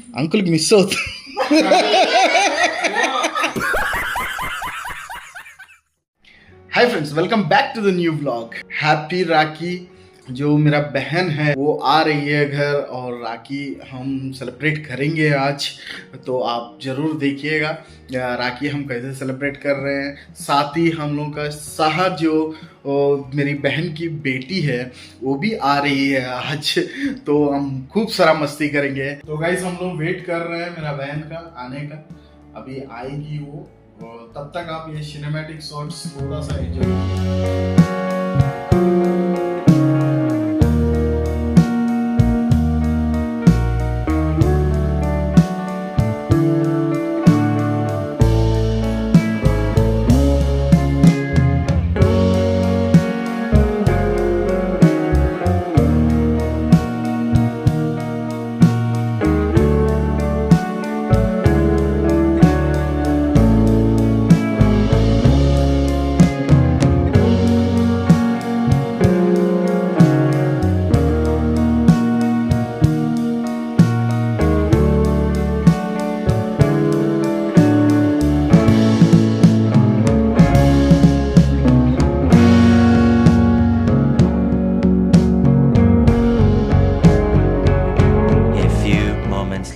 అంకుల్కి మిస్ అవుతుంది. Hi friends, welcome back to the new vlog. Happy Rakhi. जो मेरा बहन है वो आ रही है घर और राखी हम सेलिब्रेट करेंगे आज, तो आप ज़रूर देखिएगा राखी हम कैसे सेलिब्रेट कर रहे हैं. साथ ही हम लोगों का साहा जो मेरी बहन की बेटी है वो भी आ रही है आज, तो हम खूब सारा मस्ती करेंगे. तो गाइस हम लोग वेट कर रहे हैं मेरा बहन का आने का. अभी आएगी वो, और तब तक आप ये सिनेमैटिक शॉट्स थोड़ा सा enjoy.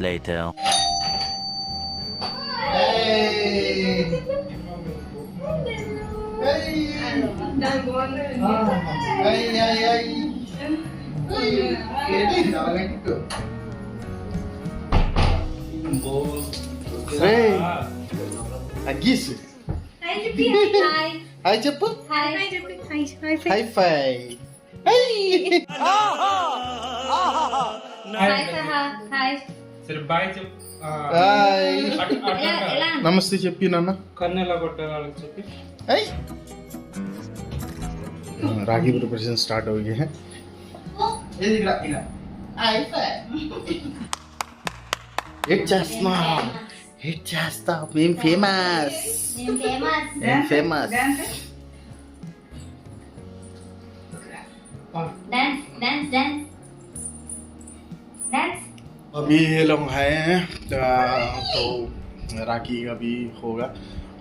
Later. Agis. Hi, Jupi. Hi. Hi, Jappu. Hi. Hi, Jupi. Hi. Hi. High five. Hey. Hi, Saha. Hi. సరే బాయ్ చెప్పు. Hi. ఎలా నమస్తే చెప్పి నాన్న. కన్ను ఎలా కొట్టాలి వాళ్ళకి చెప్పి. Hey. राखी प्रिपरेशन स्टार्ट हो गई है. హిట్ చేస్తున్నా, హిట్ చేస్తా. మేము ఫేమస్, నేను ఫేమస్. మేము famous. Dance dance dance dance. अभी ये लोग आए हैं तो राखी का भी होगा,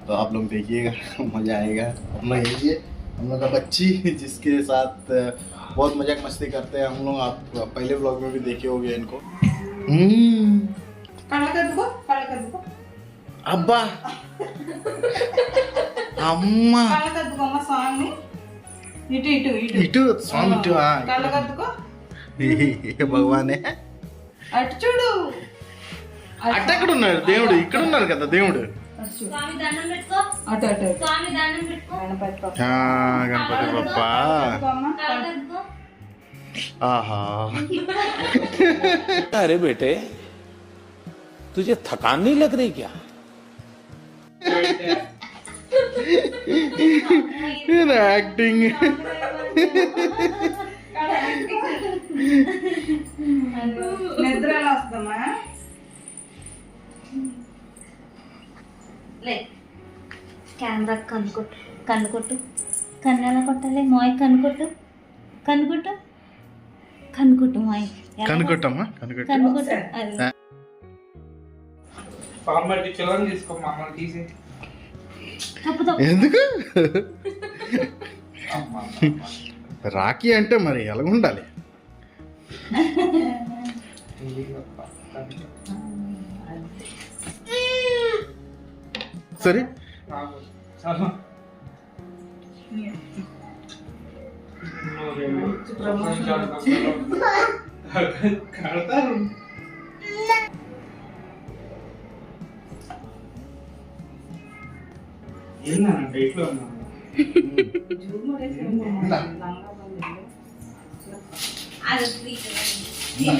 तो आप लोग देखिएगा, मज़ा आएगा. हम लोग ये हम लोग का बच्ची जिसके साथ बहुत मजाक मस्ती करते हैं हम लोग. आप पहले व्लॉग में भी देखे होंगे इनको. अब्बा अम्मा ఇటు స్వామి ఇటు. భగవాన్ అటు చూడు. అట్టెక్కడ ఉన్నాడు దేవుడు? ఇక్కడ ఉన్నారు కదా దేవుడు. స్వామి దండం పెట్టుకో. అటు అటు స్వామి దండం పెట్టుకో. గణపతి బప్ప. గణపతి బప్పా. కళ్ళకద్దుకో. ఆహా. अरे बेटे तुझे थकान नहीं लग रही क्या? యాక్టింగ్. నిద్ర ఎలా వస్తుందమ్మా? లే కెమెరా కన్నుకొట్టు. కన్నుకొట్టు. కన్ను ఎలా కొట్టాలి? మోయ్ కన్నుకొట్టు. కన్నుకొట్టు. కన్నుకొట్టు మోయ్. కనుకొట్టమ్మా, కనుకొట్టు. కన్నుకొట్టు. అది ఫార్మాలిటీ చిల్లని తీసుకో మమ్మల్ని తీసి. తప్పు తప్పు. ఎందుకు? రాఖీ అంటే మరి ఎలాగ ఉండాలి? సరే కడతారు. ఏంటంటే ఇట్లా ఉన్నాను. అది స్వీట్.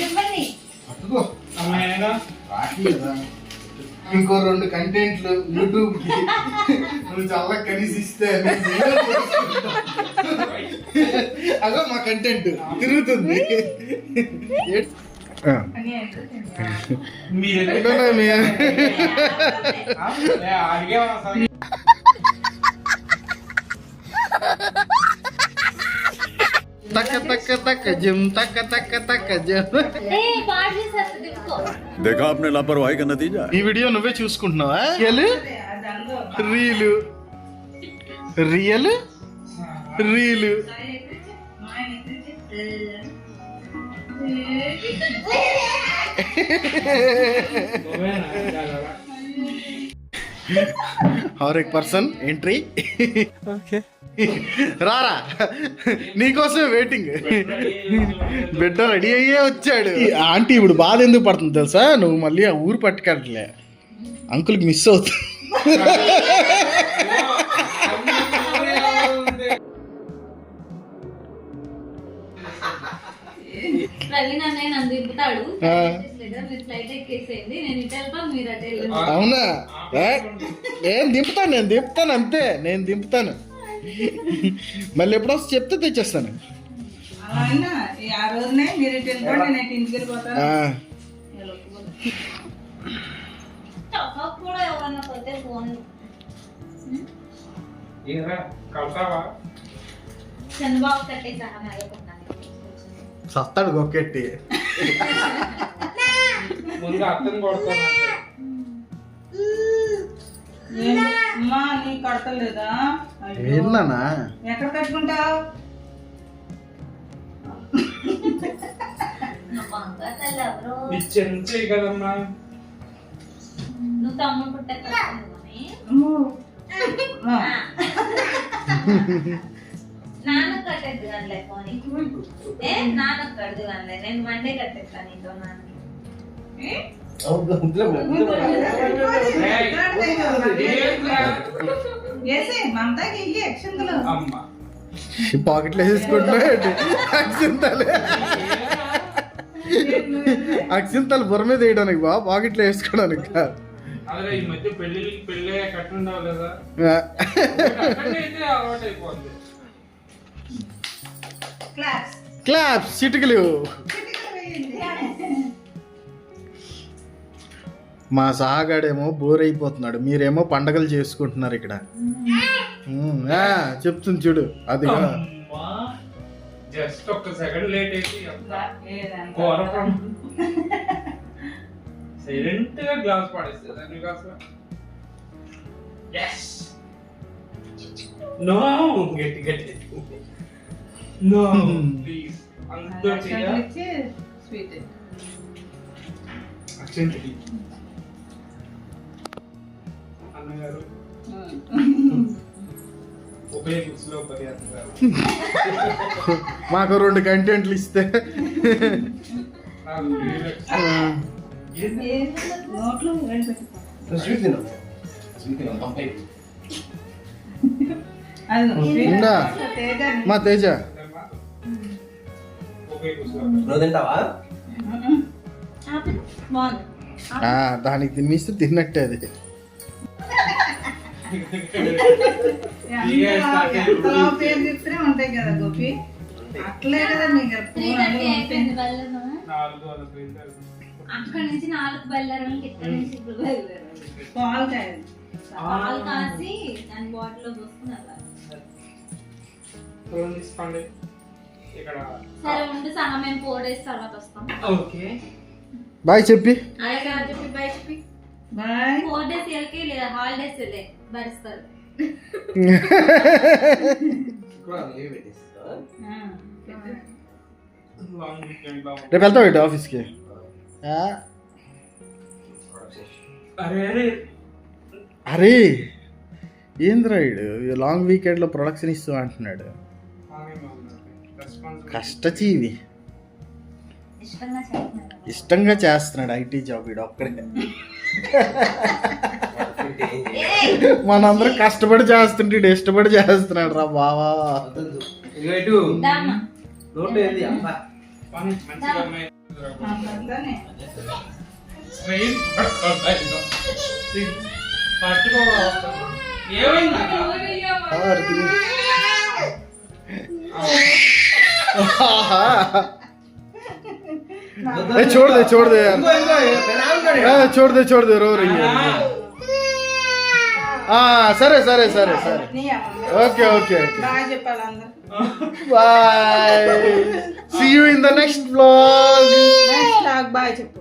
ఇవ్వండి. పట్టుకో. అమ్మాయినా రాఖీ కదా. ఇంకో 2 కంటెంట్లు యూట్యూబ్ కి నువ్వు చాలా కనిసిస్తే అదో మా కంటెంట్ తిరుగుతుంది. మీరు అడిగే తక్క తక్క తక్క జమ్ తక్క తక్క తక్క జమ్. ఏ పాడు చేసేస్తా దిప్పుకో. देखा आपने लापरवाही का नतीजा ఈ వీడియో నువ్వే చూసుకుంటున్నావా? Reel real reel. और एक पर्सन ఎంట్రీ. రారా నీకోసమే వెయిటింగ్. బిడ్డ రెడీ అయ్యే వచ్చాడు. ఆంటీ ఇప్పుడు బాధ ఎందుకు పడుతుంది తెలుసా? నువ్వు మళ్ళీ ఆ ఊరు పట్టుకెళ్ళలే, అంకుల్కి మిస్ అవుతుంది. ప్రవీణ్ అన్నయ్య నన్ను దింపుతాడు. మీరు ఫ్లైట్ ఎక్కేసేయండి, నేను ఇటు వెళ్తాను, మీరు అటు వెళ్ళండి. అవునా? నేను దింపుతాను అంతే, నేను దింపుతాను. మళ్ళీ ఎప్పుడో చెప్తే తెచ్చేస్తాను. అలా అయినా ఆ రోజునే మీరు ఇటు వెళ్ళిపోండి, నేను ఇటు ఇంటికి వెళ్ళిపోతాను. చక్కగా కూడా ఎవరన్నా పోతే ఫోన్ కడతావా? చంద్రబాబు కట్టేసాను. సత్తాడు గొక్కెట్టి. ముందు అర్థం కొడతానంటే అమ్మా నీ కడతలేదా? ఏంటన్నా ఎక్కడ కట్టుకుంటావు? ఎవరో నీ చెంచే కదమ్మా. నువ్వు తమ్ముడు పుట్టే అమ్మో. నాన్న కట్టేది కానీ పోనీ. ఏ నాన్న కడదు కానీ నేను మండే కట్టేస్తాను నీతో నాన్న. అమ్మ పాకెట్లో వేసుకుంటున్నాడు. అక్షింతలు బుర్ర మీద వేయడానికి బా, పాకెట్లో వేసుకోవడానికి కాదు. అదే ఈ మధ్య పెళ్ళి కట్టుండావు లేదా? అయితే అలవాటు అయిపోద్ది. క్లాప్ చిటికలు. మా సహాగాడేమో బోర్ అయిపోతున్నాడు, మీరేమో పండగలు చేసుకుంటున్నారు ఇక్కడ. చెప్తుంది చూడు అది. జస్ట్ ఒక్క సెకండ్ లేట్ అయితే సైలెంట్ గా గ్లాస్ పడేస్తుంది. నో గట్టి గట్టి నో ప్లీజ్ అంతా స్వీట్ అక్షంతకి అన్నగారు మాకు 2 కంటెంట్లు ఇస్తే నోట్లో ఉందా మా తేజ? దానికి తినిస్తే తిన్నట్టే అది. పేరు చెప్తూనే ఉంటాయి కదా గోపి, అట్లే కదా మీకు అక్కడ నుంచి 4 బయలుదేరాలి, ఇక్కడ నుంచి ఇప్పుడు బయలుదేరాలి. పాలు కాయాలి. పాలు కాసి దాని బాటిల్లో పోసుకుని తీసుకోండి ఇక్కడ. సరే ఉండి సహా మేము 4 days తర్వాత వస్తాం. ఓకే బాయ్ చెప్పి. అలాగే చెప్పి బాయ్ చెప్పి. బాయ్. 4 days వెళ్ళకి లేదా హాలిడేస్ వెళ్ళే భరిస్తారు. రేపు వెళ్తావు ఏంటి ఆఫీస్కి? అరే ఏంద్రా వీడు లాంగ్ వీకెండ్లో ప్రొడక్షన్ ఇస్తూ అంటున్నాడు. కష్టజీవి, ఇష్టంగా చేస్తున్నాడు ఐటీ జాబ్ వీడు ఒక్కడే. మనందరం కష్టపడి చేస్తుంటే వీడు ఇష్టపడి చేస్తున్నాడు రా బావా. छोड़ दे छोड़ दे यार, छोड़ दे रो रही है. సరే సరే సరే సరే నీ అమ్మ. ఓకే ఓకే ఓకే బాగా చెప్పాలి అందరు. Bye see you in the next vlog next log bye చెప్పు.